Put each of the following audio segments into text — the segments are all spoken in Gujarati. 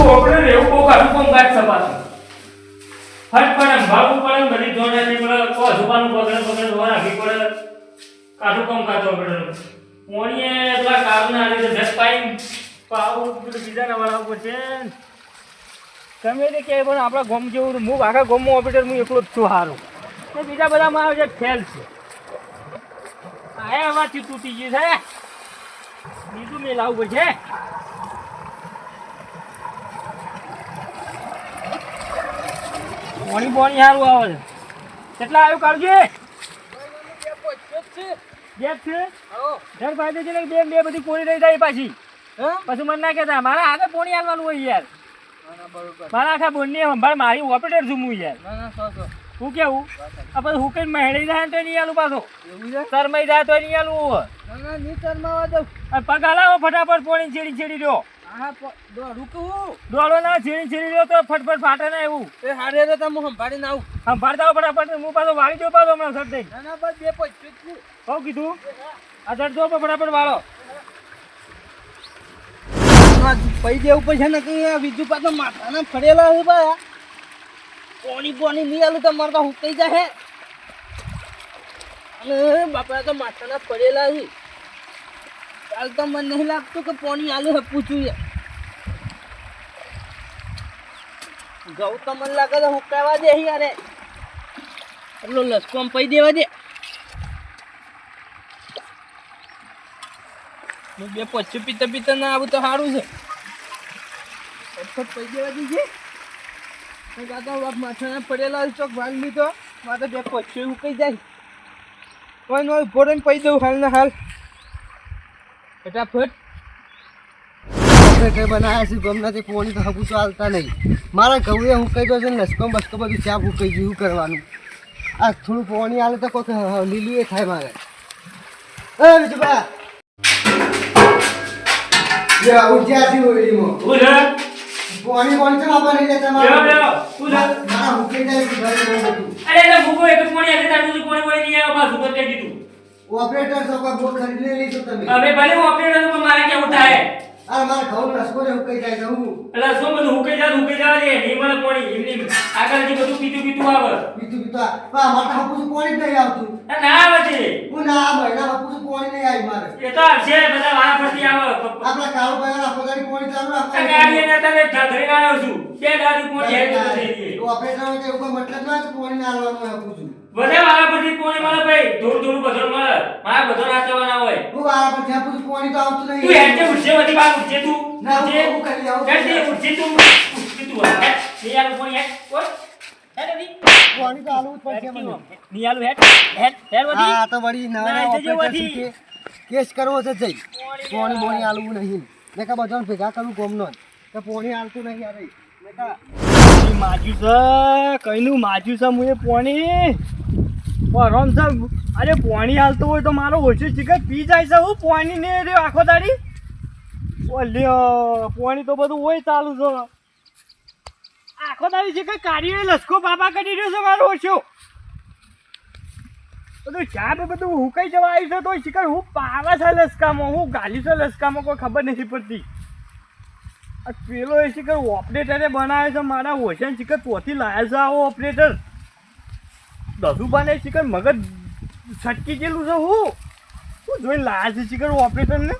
આપણે એવું બહુ કાઢું કોમ કાઢ સપાતું હટ પડે ભાગવું પડે બધી જોડે નહીં પડે કો જુબાનું પકડે જોવા રાખી પડે કાઢું કોમ કાઢો પડે મોણીએ એટલા કારણે આલી તો જસ પાઈ પાવું પેલું બીજાના વાળા પડશે તમે તે કે પણ આપણા ગોમ જેવું હું આખા ગોમમાં ઓપરેટર હું એકલો જ છું હારું ને બીજા બધા મારા જે ફેલ છે આયા વાંચી તૂટી ગયું છે બીજું મેં લાવવું પડશે પાણી પાણી સારું આવે છે કેટલા આવ્યું કાઢજે ગેપ છે ઘર ફાયદે છે ને બે બધી કોરી રહી જાય પાછી પછી મને ના કહેતા મારા આગળ પોણી હાલવાનું હોય યાર મારા આખા બોનની સંભાળ મારી ઓપરેટર છું હું યાર હું કેવું આ પછી હું કઈ મહેડી જાય તો નહીં આલું પાછો શરમાઈ જાય તો નહીં આલું પગ હલાવો ફટાફટ પોણી છેડી છેડી રહ્યો દોડો ના છેડી રહ્યો તો ફટફટ ફાટે ના એવું સંભાળતા ફટાફટ હું પાછો વાળી દો પાછો હમણાં સર થઈ કહું કીધું આ સર જો ફટાફટ વાળો પૈ દેવું પછી ને કઈ બીજું પાછો માથાના ફરેલા છે બા પોણી નહીં આલું તો મારે તો હુકાઈ જાય અને બાપા તો માથાના ફરેલા છે કાલ તો મને નહીં લાગતું કે પોણી આલુ હે પૂછું ઘઉં તો મને લાગે તો હુકાવા દે યારે એટલો લસકો પૈ દેવા દે હું બે પછી પીતા ના આવું તો સારું છે પૈ દેવા દીજે દાદા માથાના પડેલા ચોક ભાગ લીધો મારે બે પછી ઉકાઈ જાય કોઈ નો ભોરે પૈ દઉં હાલ ને હાલ ફટાફટ કઈ બનાવ્યા છે ગમનાથી પોણી તો હકું તો હાલતા નહીં મારા ઘઉં એ હુકાઈ દો છે ને લસકો બસકો બધું ચા હુકાઈ ગયું કરવાનું આ થોડું પોણી હાલે તો કોઈક લીલું એ થાય મારે બીજું ઉજ્યાથી ઓઈડીમાં પાણી છે બાપા નહીં લેતા મારા હુકાઈ જાય અરે ભૂકો એક પાણી એટલે તારું પાણી પાણી નહીં આવે પાછું બતાવી દીધું ઓપરેટર સો કા બોલ ખરીદ લીધો તમે હવે ભલે ઓપરેટર તો મારે કેવું થાય આ મારા ઘઉં રસકો ને હુકાઈ જાય છે હું એટલે શું બધું હુકાઈ જાય દે નહીં મળે પાણી એમની આગળથી બધું પીતું આવે બીજું મારા હાપુસ પાણી નહીં આવતું ના આવે છે હું ના મહિના હાપુસ પાણી નહીં આવી મારે એ તો છે બધા વાળા પરથી આવે આપણા કાળો ભાઈ આખો દાડી પાણી ચાલુ રાખતા ગાડી ને તમે ધરી આવ્યો છું બે ગાડી પાણી હેડ થઈ ગઈ ઓપરેટર કે ઉપર મતલબ ના પાણી ના આલવાનું હાપુસ વધે વાળા પરથી પાણી મળે ભાઈ થોડું બધો મળે મારા બધો નાચવાના હોય હું વાળા પરથી હાપુસ પાણી તો આવતું નહીં તું હેડ ઉઠશે બધી બાર ઉઠશે તું ના હું કરી આવું હેડ ઉઠશે તું હેડ લે યાર પાણી હેડ ઓય હેડ દી પાણી તો આલવું જ પડશે મને નિયાલુ હેડ વધી હા તો વળી નવા ઓપરેટર કે કેસ કરવો છે જઈ પાણી બોણી આલવું નહીં ને કે બધાને ભેગા કરું ગોમનો કે પાણી આલતું નહીં યાર ને કા માજુ છે કઈનું માજુ છે મુએ પાણી પરમ છે અરે પાણી હાલતો હોય તો મારો ઓછો ચિકન પી જાય છે હું પાણી ને રે આખો દાડી ઓલ્યો પાણી તો બધું હોય ચાલુ છે આખો દાડી ચિકન કાઢી લસકો બાબા કરી રહ્યો છે મારો ઓછો બધું ચા બધું હુકાઈ જવા આવ્યું છે તો ચિકન હું પાવા છે લસકામાં હું ગાલી છે લસકામાં કોઈ ખબર નથી પડતી આ પેલો એ ચિકન ઓપરેટરે બનાવે છે મારા ઓછા ચિકન તોથી લાયા છે આવો ઓપરેટર દસુબાને ચિકન મગજ છટકી ગયેલું છે હું જોઈને લાયા છે ચિકન ઓપરેટરને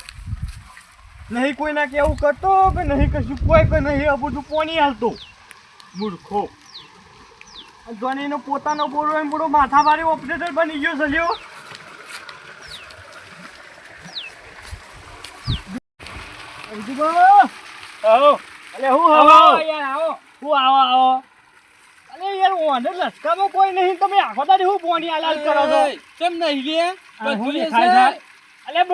નહીં કોઈ ના કેવું કરતો કે નહીં કશું કોઈ કે નહીં આ બધું પોણી હાલતો મૂર્ખો ધોનીનો પોતાનો બોરો એમ બોલો માથાભારી ઓપરેટર બની ગયો છે લ્યો આવો અલે હું આવો યાર આવો હું આવો અરે યાર ઓને લસકામાં કોઈ નહીં તમે આખો દાડી હું પોણી હાલાલ કરો છો કેમ નહીં લે બધું દેખાય છે અલે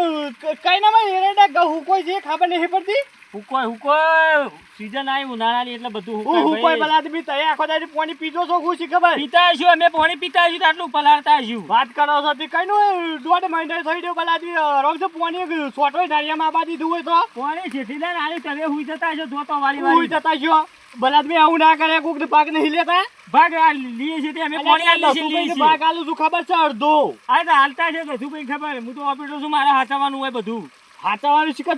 કઈ ના માં એરેડા ગહુ કોઈ જે ખબર નહીં પડતી હુકોય સીઝન આવી ઉનાળાની એટલે બધું હુકોય બલાદમી તય આખો દાડી પાણી પીજો છો ખુશી ખબર પીતા છું અમે પાણી પીતા છું આટલું પલાળતા છું વાત કરો છો તે કઈનો દોઢ મહિને થઈ ગયો બલાદમી રોજ તો પાણી સોટોય ધારિયામાં આબા દીધું હોય તો પાણી છેટી લઈને આલે તમે હુઈ જતા છો તો વાળી હુઈ જતા છો બલાદમી આવું ના કરે કોક ભાગ નહીં લેતા ભાગ લીએ છે તે અમે પાણી આલી છે લીએ છે ભાગ આલું છું ખબર છે અડધો આ તો હાલતા છે બધું કઈ ખબર હું તો ઓપરેટર છું મારે હાચવાનું હોય બધું હાચાવાનું શીખર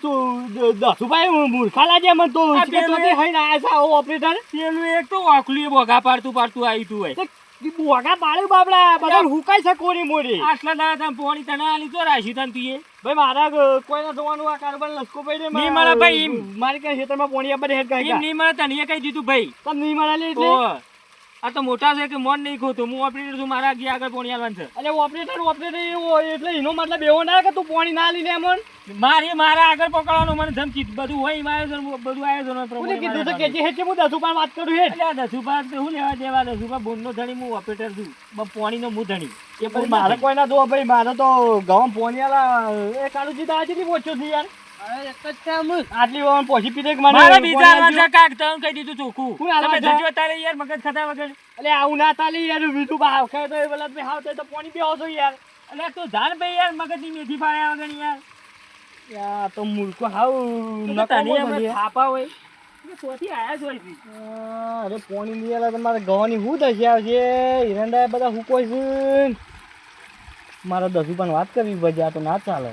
દસુભાઈ મૂર્ખા લાગે મને તો આ શીખર પેલું તોથી હઈને આયા છે આવો ઓપરેટર પેલું એક તો ઓખલું બોગા પાડતું આવ્યું તું હોય બોગા પાડ્યું બાબડા બધા હુકાઈ છે કોરી મોરી આટલા દાડા તમે પોણી તને આલી તો રાશી તને તું એ ભાઈ મારા કોઈને જોવાનું આ કારબાર લસકો પડી દે નહીં મળે ભાઈ, એમ. મારી કઈ ખેતરમાં પોણી આપડે હેડ એમ કાઈ નહીં મળે તને કઈ દીધું ભાઈ તમ નહીં મળે એટલે ઓહ. આ તો મોટા છે કે મન નહીં ખોતું હું ઓપરેટર છું મારા આગળ આગળ પોણી આલવાનું છે અરે ઓપરેટર એટલે એનો મતલબ એવો ના કે તું પોણી ના લઈને એમ મારા આગળ પકડવાનું મને ધમકી બધું હોય એમાં આયોજન બધું આયોજન કોને કીધું તો કે જે હેઠે હું 10 રૂપિયા વાત કરું હેડ એટલે દસુભા હું લેવા દેવા દસુભા બોનનો ધણી હું ઓપરેટર છું પોણીનો હું ધણી એ પછી મારે કોઈ ના દો ભાઈ મારે તો ગામ પોણી આલા એ કાળુજી તો આજે પહોંચ્યો છે યાર એક જ કામ આટલી વાર પહોંચી પીધે કે મને મારા બીજા પોણી વર્ષે કાક તને કહી દીધું ચોખ્ખું કોણ આલવા તમે છે? જજો તારે યાર મગજ ખાતા વગર એટલે આવું ના તાલી યાર બીજું ભાવ ખાય તો એ પેલા તમે હાવ તો પોણી પીવો છો યાર એટલે તું જાણ ભાઈ યાર મગજની મેથી પાડ્યા વગર યાર યાર તો મૂર્ખો હાવ તો તને નકો અમે થાપા હોય સોથી આયા જ હોય છે અરે પોણી નહીં આલે તમારે ગવાની હું દશા આવશે હિરંડા બધા હુકોય છે મારે 10 રૂપિયાની વાત કરવી પછી આ તો ના ચાલે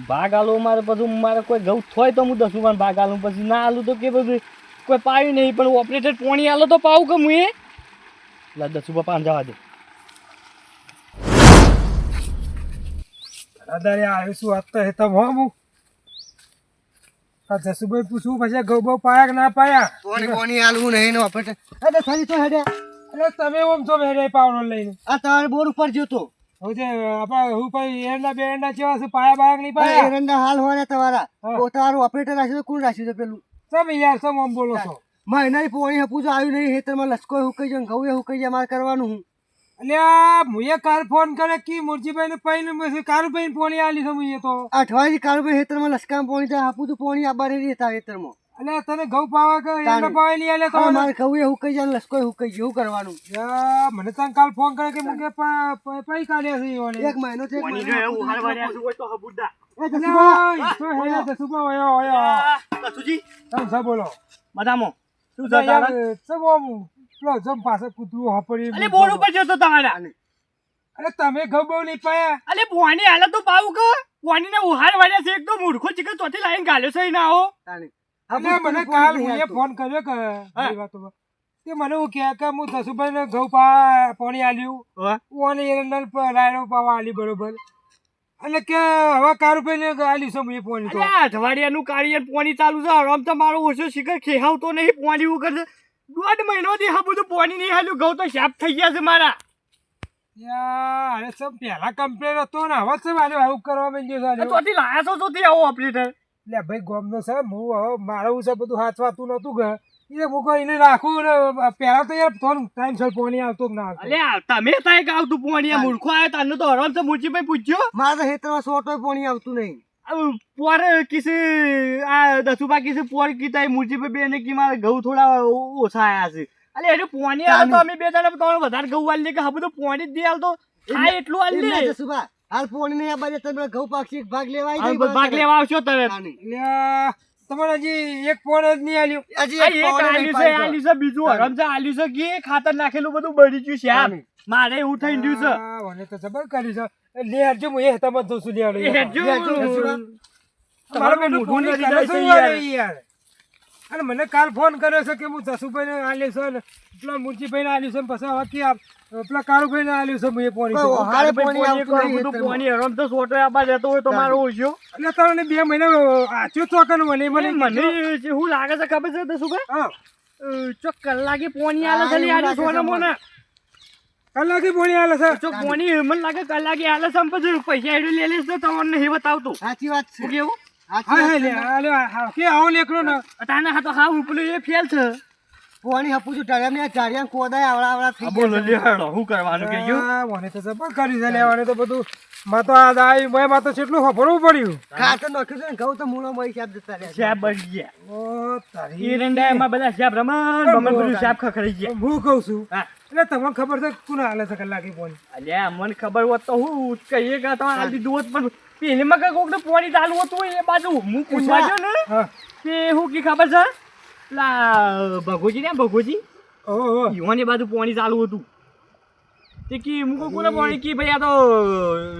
ભાગ આલો મારે પછી મારે કોઈ ઘઉં થોય તો હું 10 રૂપિયાનો ભાગ આલું પછી ના આલું તો કે બધું કોઈ પાયું નહીં પણ ઓપરેટર પોણી આલો તો પાવું કે હું એ એટલે 10 રૂપિયા પાન જવા દે દાદા આવ્યો શું વાત તો હેતમ હો હું આ જસુભાઈ પૂછવું પછી ઘઉં બહુ પાયા કે ના પાયા પોણી આલવું નહીં ને ઓપરેટર અરે ખાલી તો હેડે એટલે તમે ઓમ છો વેડે પાવડો લઈને આ તમારે બોર ઉપર જોતો હવે જે આપણા હું ભાઈ એરંડા બે એરંડા જેવા છે પાયા બાયા નહીં પાયા એરંડા હાલ હોય ને તમારા હા. તો તમારું ઓપરેટર રાખ્યું તો કોણ રાખ્યું છે પેલું તમે યાર સમ આમ બોલો છો મહિના પોણી હપું જો આવ્યું નહીં હેતરમાં લસકો હુકાઈ જાય ઘઉં હુકાઈ જાય મારે કરવાનું હું અલ્યા મુએ કાલ ફોન કરે કે મુરજીભાઈ ને પૈને મેં કારુભાઈ ફોન આલી છે મુએ તો અઠવાડિયે કાળભાઈ હેતરમાં લસકામાં પોણી જાય હપું તો પોણી આબા નહીં રહેતા હેતરમાં અલ્યા તને ઘઉં પાવા કે એરંડા પાવા નહીં આલે તો હા મારે ઘઉં હુકાઈ જાય ને લસકો હુકાઈ જાય એવું કરવાનું યા, મને તને કાલ ફોન કરે કે મુકે પૈ કાઢ્યા છે ઈવોને. એક મહિનો છે એક પોણી મહિનો. એવું હાલ વાળ્યા છે હોય તો હબુડા એ જસુભા, અલ્યા, શું હે યાર, જસુભા, ઓયો, ઓયો. કસુજી તમે શું બોલો મજામાં શું યાર, થતા સમ આમ પેલો જમ પાસે કૂતરું હાપડી અલે બોર ઉપર જતો તમારા અરે તમે ઘઉં બહુ નહીં પાયા અલે પોણી હાલે તો પાવું કે પોણી ને ઉહાર વાળ્યા છે એકદમ મૂર્ખો ચીકર ચોથી લાઈન ગાલ્યો છે ના હો તાણી. અલ્યા, મને હપું તો કાલ પોણી મુએ નહીં ફોન કર્યો કે મારી વાતોમાં. તે મને એવું કહે કે હું જસુભાઈ ને ઘઉં પા પાણી આલ્યું ઓને એરંડા રાયડો પાવા આલી બરોબર અને કે હવે કારુભાઈ ને આલી છે મુએ પાણી તો અલ્યા અઠવાડિયાનું કાર્ય પોણી ચાલુ છે આરામ તો મારો ઓછો શિખર ખેહાવતો નહીં પોણી એવું કરશે 1.5 મહિનોથી હા બધું પોણી નહીં હાલ્યું ઘઉં તો શાપ થઈ ગયા છે મારા યાર, અરે સબ પહેલા કમ્પ્લેન હતો ને હવે સબ આવું કરવા માંડ્યો છે આલ્યો. ચોથી લાયા છો ચોથી આવો ઓપરેટર લે ભાઈ ગોમનો છે હું હવે મારું છે બધું હાથવાતું નતું કે એ મૂકો એને રાખું ને પહેલા તો યાર ફોન ટાઈમસર પાણી આવતો કે ના આવતો. અલ્યા તમે થાય કે આવતું પોણી આ મૂર્ખો આવ્યો તને તો આરામ છે મુરજીભાઈ પૂછ્યો મારે તો હેતરમાં સોટોય પોણી આવતું નહીં પોર કિસે આ દસુબા કિસે પોર કીતા મુરજીભાઈ બેને કી મારે ઘઉં થોડા ઓછા આયા છે અલે એટલે પોણી આવે તો અમે બે જણા તમને વધારે ઘઉં આલી કે હા બધું પોણી જ દે હાલ તો હા એટલું એમ ના આલી જસુભા, હાલ પોણી નહીં આબા દે, તમે ઘઉં પાકશી એક ભાગ લેવા આવી દે જાય, ભાગ લેવા આવશો તરત તાણી. એટલે તમારે હજી એક ફોન જ નહીં આલ્યું. હજી આ એક એક પોણી નહીં પાક્યો. આલ્યું છે બીજું હરામ છે આલ્યું છે કે ખાતર નાખેલું બધું બળી ગયું છે આમ મારે એવું થઈ ગયું છે હા, મને તો જબર કર્યું છે. લે હરજો હું એ તમે જઉં છું લે હરજો. એ હરજો. જસુભા. તમારું મારું મોઢું બેટું નથી ફોન કરે જાય છે છે યાર. યાર. યાર. અને મને કાલ ફોન કર્યો છે કે હું જસુભાઈ ને આલ્યું છે ને પેલા મુરજીભાઈ ને આલ્યું છે ને પછી હવે કે પેલા કારુભાઈ ને આલ્યું છે મુએ પાણી કોઈ તો. હારે પોણી પોણી આવતું નહીં બધું હેતરમાં. પોણી હરામ તો સોટો આબા રહેતો હોય તો મારો ઓછો એટલે તારે 2 મહિના આચ્યો ચોકન મને મને મને શું લાગે છે ખબર છે દસુભાઈ હા ચો કલાકે પોણી આલે છે લે આજે સોના મોના કલાકે પાણી આલે છે. ચો પોણી મને લાગે કલાકે આલે છે પછી પૈસા એડું લે લેસ તો તમને નહીં બતાવતું સાચી વાત છે, શું કેવું સાચી હા વાત હા છે. લે હા કે આવો લેકરો ને અટાણે હા તો હા ઉપલું એ ફેલ છે પોણી હપું છું ઢળિયામાં ઢાળિયામાં કોદાય આવડા આવડા થઈ બોલો ગયા છે. લેડો શું કરવાનું કે હા, મને તો જબર કરી છે લેવાને તો બધું માં તો આ દાઈ માં તો કેટલું ખબરવું પડ્યું. ખાતર નાખ્યું છે ને ઘઉં તો મૂળો મળી શાપ જતા રહ્યા છે. શાપ બળી ગયા ઓ તારી એરંડામાં બધા શાપ રમણ બમણ બધું શાપ ખખડી ગયા હું કહું છું હા એટલે તમને ખબર છે કોને હાલે છે કલાકે પાણી. અલ્યા મને ખબર હોત તો હું કહીએ કે તમે આ દીધું હોત પણ પેલીમાં કઈ કોકને પોણી ચાલુ હતું એ બાજુ હું પૂછવા ગયો ને હા કે હું કી ખબર છે પેલા ભગોજી ને ભગોજી ઓહો યુવાની બાજુ પોણી ચાલુ હતું તે કી મુકો કોને પોણી કી ભાઈ આ તો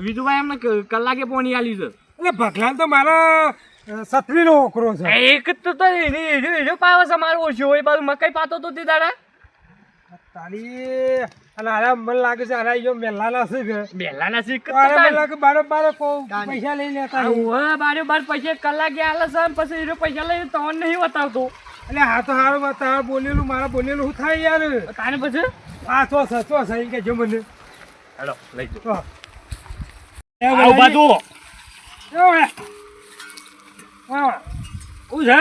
વિજુભાઈ એમને કલાકે પોણી આલ્યું છે એટલે ભગલાન તો મારા સત્રીનો ઓકરો છે. એક તો એનો પાવ છે મારો ઓછો એ બાજુ મકાઈ પાતો તો તે દાડા તારી અને હારા મને લાગે છે હારા ઈયો મેલાના છે કે બેલાના શીખ હારા મને લાગે બારોબાર પૈસા લઈ લેતા હોય. બારે બાર પૈસા કલાકે આલે છે પછી એનો પૈસા લઈને તો નહીં બતાવતો એટલે હા તો હારું વાત તારે બોલેલું મારા બોલેલું શું થાય યાર. કાને પછી આ ચો છે એમ કે જો મને હેલો લઈ જો તો. આવ બાજુ હું છે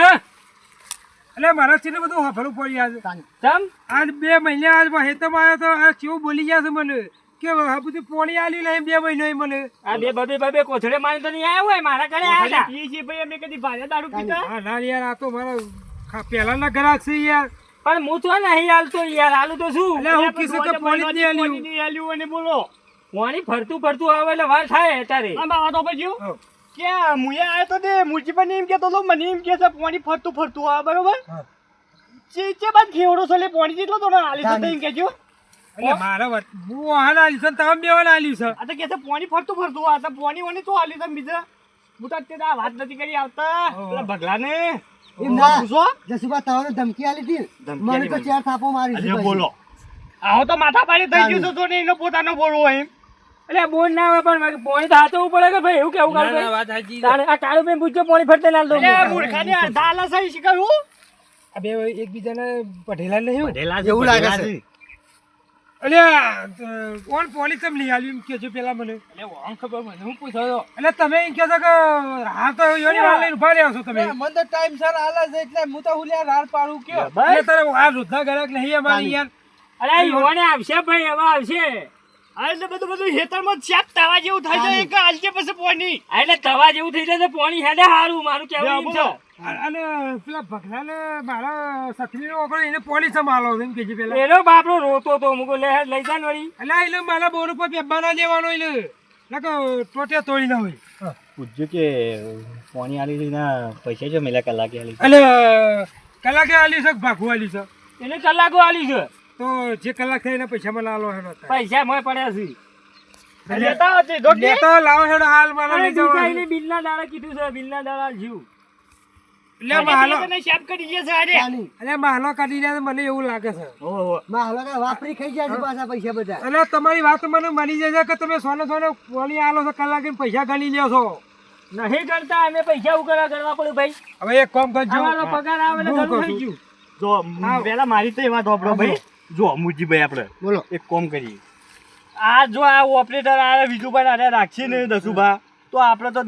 એટલે મારા ચીને બધું વાપરવું પડી આજે ચમ આજ 2 મહિના આજ હેતમાં આવ્યો તો આ કેવું બોલી ગયા છે મને કે આ બધું પોણી આલી લે 2 મહિના મને. આ બે કોથળે મારી તો નહીં આવ્યા હોય મારા ઘરે આવ્યા હતા. પીએ છીએ ભાઈ અમે કદી ભારે દારૂ પીતા હા ના યાર આ તો મારા પહેલાના ગ્રાહક છે યાર. પણ હું તો નહીં હાલતો યાર હાલું તો શું એટલે હું કીધું કે પોણી જ નહીં આલ્યું. નહીં આલ્યું અને બોલો પાણી ફરતું આવે એટલે વાર થાય અત્યારે. આ બાવા તો પછી હઉ. કે મુએ આયો તો તે મુરજી પણ એમ કેતો તો મને એમ કે છે પાણી ફરતું આ બરોબર હા. ચે બાદ ખેવડો છે એટલે પાણી જેટલો તો ના આલી તો એમ કેજો એટલે મારા વાત હું વાહન આલ્યું છે ને તમે બે વાહન આલ્યું છે. આ તો કે છે પાણી ફરતું આ તો પાણી ઓની તો આલી તમે બીજા હું તો અત્યારે આ વાત નથી કરી આવતા પેલા ભગલાને એમ ના પૂછો જસુભા તાવને ધમકી આલી હતી ને? ધમકી મને આલી તો મને. 4 થાપો મારી છે અરે પછી. બોલો આવો તો માથા પાડી થઈ ગયું છે તો ને એનો પોતાનો બોલવો એમ એટલે બોલ ના હોય પણ પાણી તો હાથવું પડે કે ભાઈ એવું કેવું ના, કાઢું ના, વાત સાચી છે. તારે આ કાળું બેન પૂછજો પાણી ફરતે ના દો અરે મૂર્ખાને અડધા આલા છે શીખવું આ બે એકબીજાને પઢેલા નહીં હોય? એવું લાગે છે. એટલે કોણ પોલીસ તમે લઈ આવ્યું એમ કે છે પેલા મને. ખબર મને હું પૂછો છો એટલે તમે એમ કહો છો કે હા તો યોની વાળ લઈને ઉભા રહ્યા છો તમે. મને તો ટાઈમ સર આલે છે એટલે હું તો હુલ્યા રાર પાડું કયો. એટલે તારે આ વૃદ્ધા ગ્રાહક નહીં અમારી યાર. અરે યોને આવશે ભાઈ હવે આવશે. આ એટલે બધું હેતરમાં ચાપ તાવા જેવું થાય છે એક આલજે પછી પાણી આ એટલે તવા જેવું થઈ જાય તો પાણી હેડે હારું મારું કેવું એમ છે. અને પેલા ભગલાને મારા સત્રીનો ઓગળો એને પોલીસ માલો એમ કે છે પેલા. એનો બાપરો રોતો તો મુકો લે લઈ જા ને વળી. એટલે એટલે મારા બોર ઉપર પેબાના દેવાનો એટલે નકો ટોટે તોડી ના હોય. પૂછજો કે પાણી આલી ના પૈસા જો મેલા કલાકે આલી એટલે કલાકે આલી છે કે ભાગું આલી છે? એને કલાકો આલી છે તો જે કલાક થાય એના પૈસા મને આલો હેડો તારે. પૈસા મોય પડ્યા છે. લેતા હતી દોડી લેતો લાવો હેડો હાલ મારા અરે લઈ જવાનો. દુકાઈને બિલના દાડા કીધું છે બિલના દાડા જીવ. એટલે માલો તને શાપ કરી દે છે આજે ચાલી. એટલે માલો કાઢી જાય તો મને એવું લાગે છે. ઓહો માલો કે વાપરી ખાઈ જાય છે પાછા પૈસા બધા. અને તમારી વાત મને માની જાય છે કે તમે સોને પોલી આલો છો કલાકે ને પૈસા ગણી લ્યો છો. નહીં કરતા અમે પૈસા ઉકળા કરવા પડે ભાઈ. હવે એક કામ કરજો. અમારો પગાર આવે એટલે હું ઘણું કહું થઈ છું. ગયું. જો પેલા મારી તો એમાં ધોપડો ભાઈ જો મુજીભાઈ આપણે બોલો. એક કોમ કરીએ આ જો આ ઓપરેટર આ વિજુભાઈ આને રાખશે ને દસુભા તો આપણે તો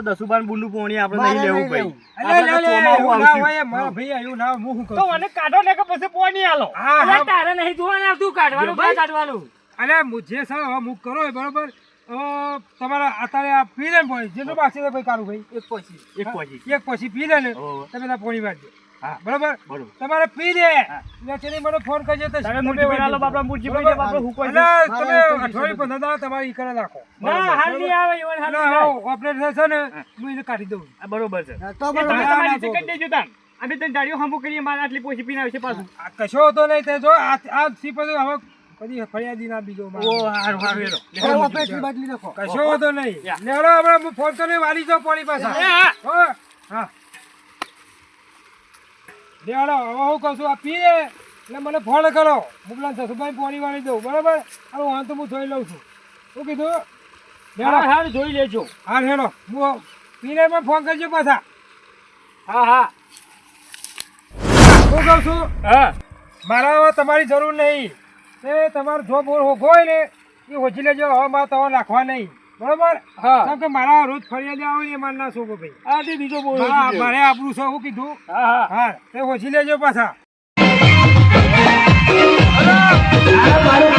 દસુભા બુંડું પોણી આપણે નહીં લેવું ભાઈ અલે, આપણે તો અલે, ચોમાહું એવું ના આવશે. હોય, મારા ભાઈ એવું ના હોય, હું શું તો કહું છું? મને કાઢો ને કે પછી પોણી આલો હા, અરે હા. તારે નહીં જોવાના તું કાઢવાનું ક્યાં કાઢવાનું. અલે મુજે સર હવે મુક કરો બરોબર. તમારા અત્યારે આ પી લે ને પોણી જેટલું બાકી છે ભાઈ કારું ભાઈ એક પછી એક પછી પી લે ને ઓહો. તમે તાર પોણી વાળજો. હા. બરોબર બરોબર તમારે પી લે એટલે ચેલી મને ફોન કરજો તો તમે મુરજીભાઈ આલો બાપડા મુરજીભાઈ બરોબર. બાપડા હુકો છે અલે, તમે મારા અઠવાડિયું 15 દાડા તમારી ઈ કરે નાખો. ના હાલ નહીં આવે ઈવન હાલ નહીં આવે. ઓપરેટર છે ને હું એને કાઢી દઉં. આ બરોબર છે તો એ તમે બરોબર. તમારી ના, રીતે કરી દેજો તાન અમે તને ગાડીઓ હંબુ કરીએ મારે આટલી પોછી પીને આવશે પાછું આ કશો હતો નહીં તે જો આ સી પછી હવે કદી ફરિયાદી ના બીજો મારે. ઓ હારું હારું હેલો હવે ઓપરેશન બાટલી નાખો. કશો હતો નહીં લેવડો હમણાં હું ફોન કરીને વાળી જાઉં પાણી પાછા. હા. હો, હા લેવડો હવે હું કહું છું આ પી લે એટલે મને ફોન કરો હું પેલા જસુભાઈ પાણી વાળી દઉં બરાબર હવે વાંધો હું જોઈ લઉં છું શું કીધું લેવડો હા હા જોઈ લેજો. હા હેડો હું પીને મને ફોન કરજો પાછા. હા હા હું કહું છું હા મારા હવે તમારી જરૂર નહીં તે તમારો જો બોર હોગો હોય ને એ ઓછી લેજો હવે મારે તમારે નાખવા નહીં બરોબર હા. કેમ કે મારા રોજ ફરિયાદ આવે ને એ મારે ના શોખો ભાઈ આ તે બીજો બોલ મારે આપણું છે હું કીધું હા હા હા તે ઓછી લેજો પાછા. મારું